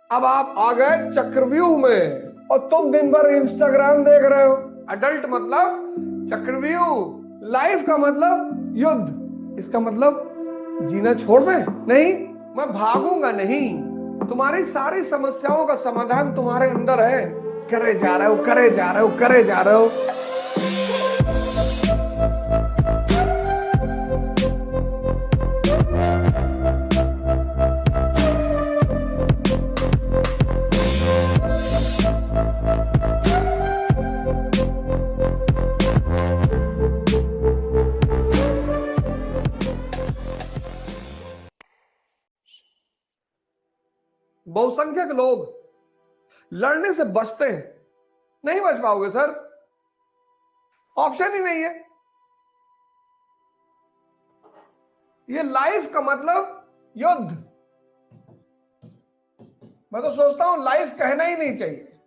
अब आप आ गए चक्रव्यूह में और तुम दिन भर इंस्टाग्राम देख रहे हो। अडल्ट मतलब चक्रव्यूह, लाइफ का मतलब युद्ध। इसका मतलब जीना छोड़ दें? नहीं, मैं भागूंगा नहीं। तुम्हारी सारी समस्याओं का समाधान तुम्हारे अंदर है। करे जा रहे हो, करे जा रहे हो, करे जा रहे हो। बहुसंख्यक लोग लड़ने से बचते हैं। नहीं बच पाओगे सर, ऑप्शन ही नहीं है। ये लाइफ का मतलब युद्ध। मैं तो सोचता हूं लाइफ कहना ही नहीं चाहिए।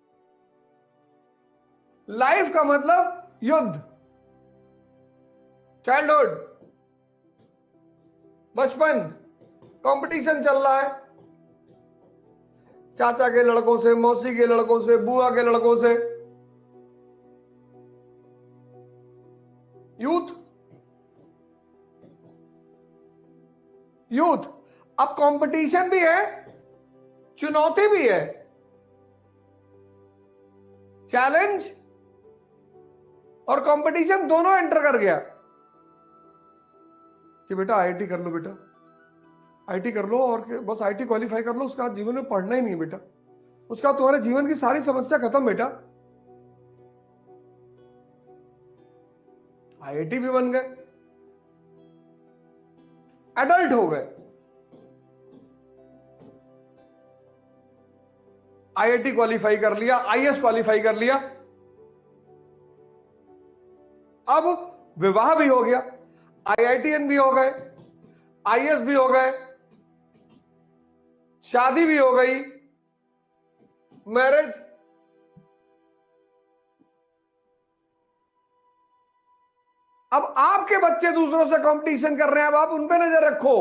लाइफ का मतलब युद्ध। चाइल्डहुड, बचपन, कंपटीशन चल रहा है। चाचा के लड़कों से, मौसी के लड़कों से, बुआ के लड़कों से। Youth, youth. अब कंपटीशन भी है, चुनौती भी है, चैलेंज और कंपटीशन दोनों एंटर कर गया कि बेटा आईआईटी कर लो, बेटा आईआईटी कर लो और बस आईआईटी क्वालिफाई कर लो, उसका जीवन में पढ़ना ही नहीं है बेटा, उसका तुम्हारे जीवन की सारी समस्या खत्म बेटा। आईआईटी भी बन गए, एडल्ट हो गए। आईआईटी क्वालिफाई कर लिया, आईएएस क्वालिफाई कर लिया, अब विवाह भी हो गया, आईआईटीएन भी हो गए, आईएएस भी हो गए, शादी भी हो गई, मैरिज। अब आपके बच्चे दूसरों से कंपटीशन कर रहे हैं, अब आप उन पे नजर रखो।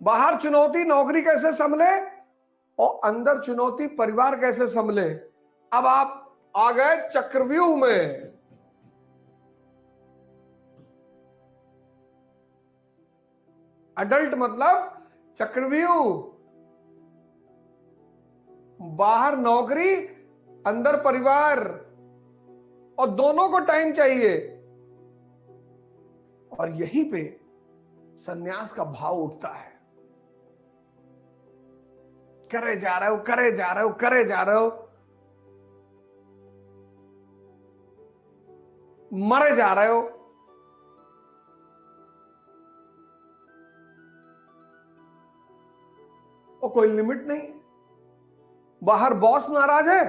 बाहर चुनौती नौकरी कैसे संभले और अंदर चुनौती परिवार कैसे संभले। अब आप आ गए चक्रव्यूह में। अडल्ट मतलब चक्रव्यूह, बाहर नौकरी, अंदर परिवार, और दोनों को टाइम चाहिए। और यहीं पे सन्यास का भाव उठता है। करे जा रहे हो, करे जा रहे हो, करे जा रहे हो, मरे जा रहे हो। और कोई लिमिट नहीं। बाहर बॉस नाराज है,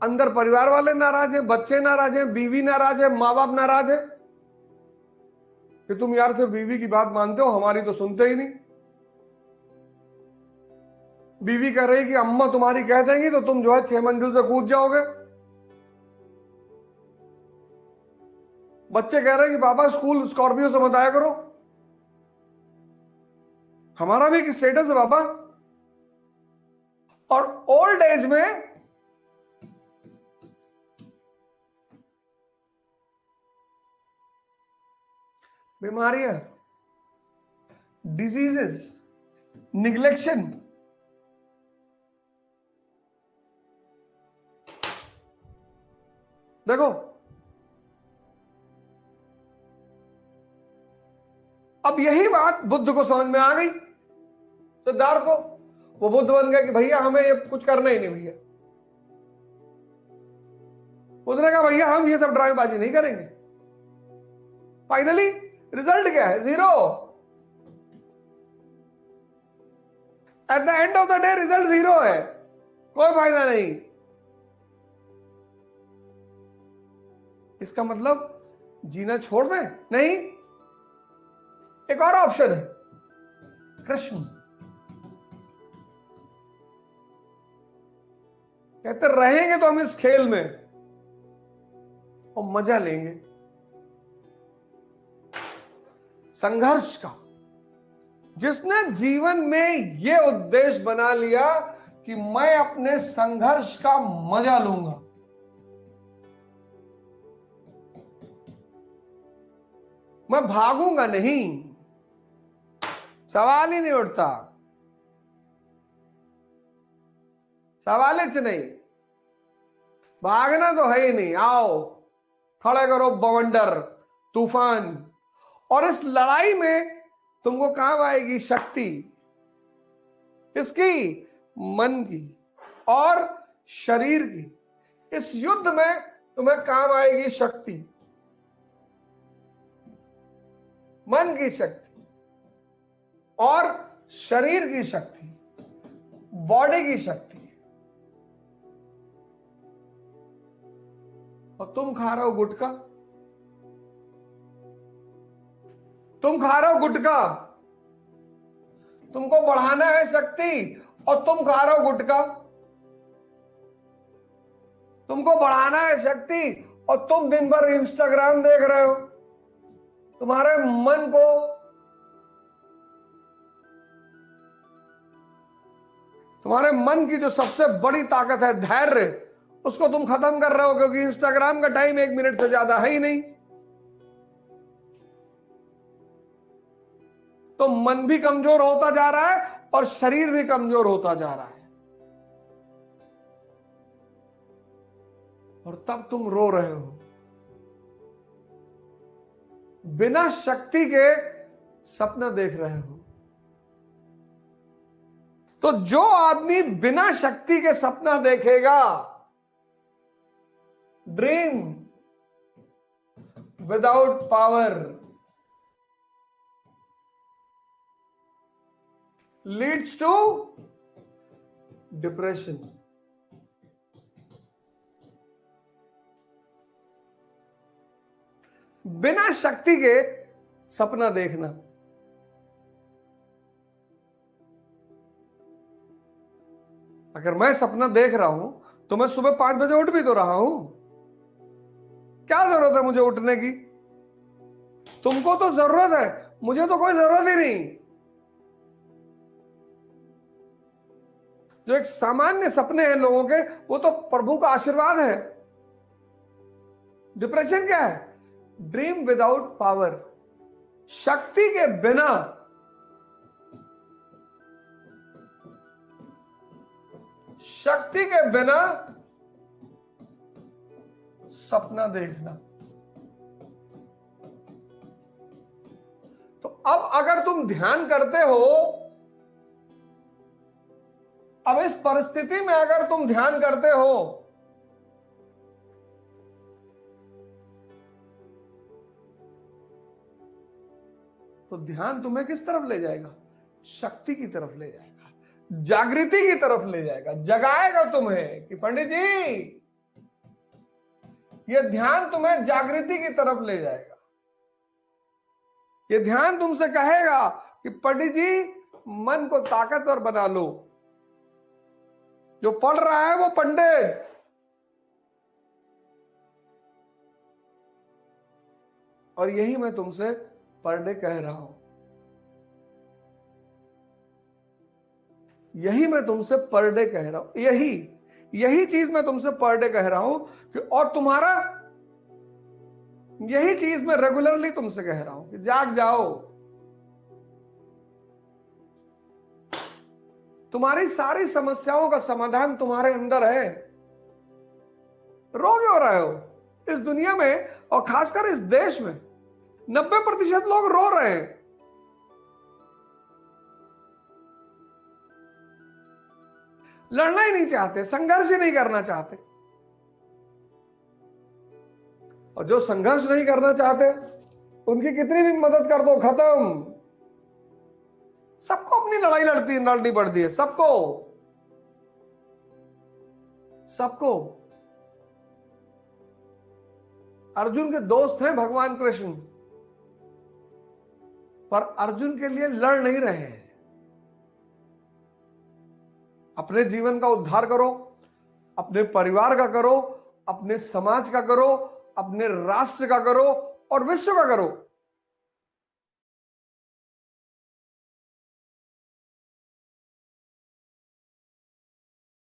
अंदर परिवार वाले नाराज हैं, बच्चे नाराज हैं, बीवी नाराज है, मां बाप नाराज है कि तुम यार सिर्फ बीवी की बात मानते हो, हमारी तो सुनते ही नहीं। बीवी कह रही कि अम्मा तुम्हारी कह देंगी तो तुम जो है 6 मंजिल से कूद जाओगे। बच्चे कह रहे हैं कि पापा स्कूल स्कॉर्पियो से मत आया करो, हमारा भी एक स्टेटस है पापा। और ओल्ड एज में बीमारियां, डिजीजेस, निग्लेक्शन। देखो, अब यही बात बुद्ध को समझ में आ गई, सिद्धार्थ को। वो बुद्ध बन गया कि भैया हमें ये कुछ करना ही नहीं भैया। बुद्ध ने कहा भैया हम ये सब ड्रामेबाजी नहीं करेंगे। फाइनली रिजल्ट क्या है? 0। At the end of the day result 0 है, कोई फायदा नहीं। इसका मतलब जीना छोड़ दें? नहीं, एक और ऑप्शन है, कृष्ण। कहते रहेंगे तो हम इस खेल में और मजा लेंगे संघर्ष का। जिसने जीवन में यह उद्देश्य बना लिया कि मैं अपने संघर्ष का मजा लूंगा। मैं भागूंगा नहीं, सवाल ही नहीं उठता, सवाल ही नहीं। भागना तो है ही नहीं। आओ खड़े करो बवंडर, तूफान। और इस लड़ाई में तुमको काम आएगी शक्ति। किसकी? मन की और शरीर की। इस युद्ध में तुम्हें काम आएगी शक्ति, मन की शक्ति और शरीर की शक्ति, बॉडी की शक्ति। और तुम खा रहे हो गुटखा, तुम खा रहे हो गुटखा। तुमको बढ़ाना है शक्ति और तुम खा रहे हो गुटखा। तुमको बढ़ाना है शक्ति और तुम दिन भर इंस्टाग्राम देख रहे हो। तुम्हारे मन को तुम्हारे मन की जो सबसे बड़ी ताकत है धैर्य, उसको तुम खत्म कर रहे हो, क्योंकि इंस्टाग्राम का टाइम 1 मिनट से ज्यादा है ही नहीं। तो मन भी कमजोर होता जा रहा है और शरीर भी कमजोर होता जा रहा है। और तब तुम रो रहे हो। बिना शक्ति के सपना देख रहे हो। तो जो आदमी बिना शक्ति के सपना देखेगा, dream without power leads to depression. बिना शक्ति के सपना देखना। अगर मैं सपना देख रहा हूं तो मैं सुबह 5 बजे उठ भी तो रहा हूं। क्या जरूरत है मुझे उठने की? तुमको तो जरूरत है, मुझे तो कोई जरूरत ही नहीं। जो एक सामान्य सपने हैं लोगों के, वो तो प्रभु का आशीर्वाद है। डिप्रेशन क्या है? Dream without power. शक्ति के बिना सपना देखना। तो अब अगर तुम ध्यान करते हो, अब इस परिस्थिति में अगर तुम ध्यान करते हो, तो ध्यान तुम्हें किस तरफ ले जाएगा? शक्ति की तरफ ले जाएगा, जागृति की तरफ ले जाएगा, जगाएगा तुम्हें कि पंडित जी, यह ध्यान तुम्हें जागृति की तरफ ले जाएगा। यह ध्यान तुमसे कहेगा कि पंडित जी, मन को ताकतवर बना लो। जो पढ़ रहा है वो पंडित, और यही मैं तुमसे पर डे कह रहा हूं। यही मैं तुमसे पर डे कह रहा हूं। यही चीज मैं तुमसे पर डे कह रहा हूं कि, और तुम्हारा यही चीज मैं रेगुलरली तुमसे कह रहा हूं कि जाग जाओ। तुम्हारी सारी समस्याओं का समाधान तुम्हारे अंदर है। रो क्यों रहे हो? इस दुनिया में और खासकर इस देश में 90% लोग रो रहे हैं। लड़ना ही नहीं चाहते, संघर्ष ही नहीं करना चाहते। और जो संघर्ष नहीं करना चाहते, उनकी कितनी भी मदद कर दो, खत्म। सबको अपनी लड़ाई लड़नी पड़ती है, सबको। अर्जुन के दोस्त हैं भगवान कृष्ण, पर अर्जुन के लिए लड़ नहीं रहे हैं। अपने जीवन का उद्धार करो, अपने परिवार का करो, अपने समाज का करो, अपने राष्ट्र का करो और विश्व का करो।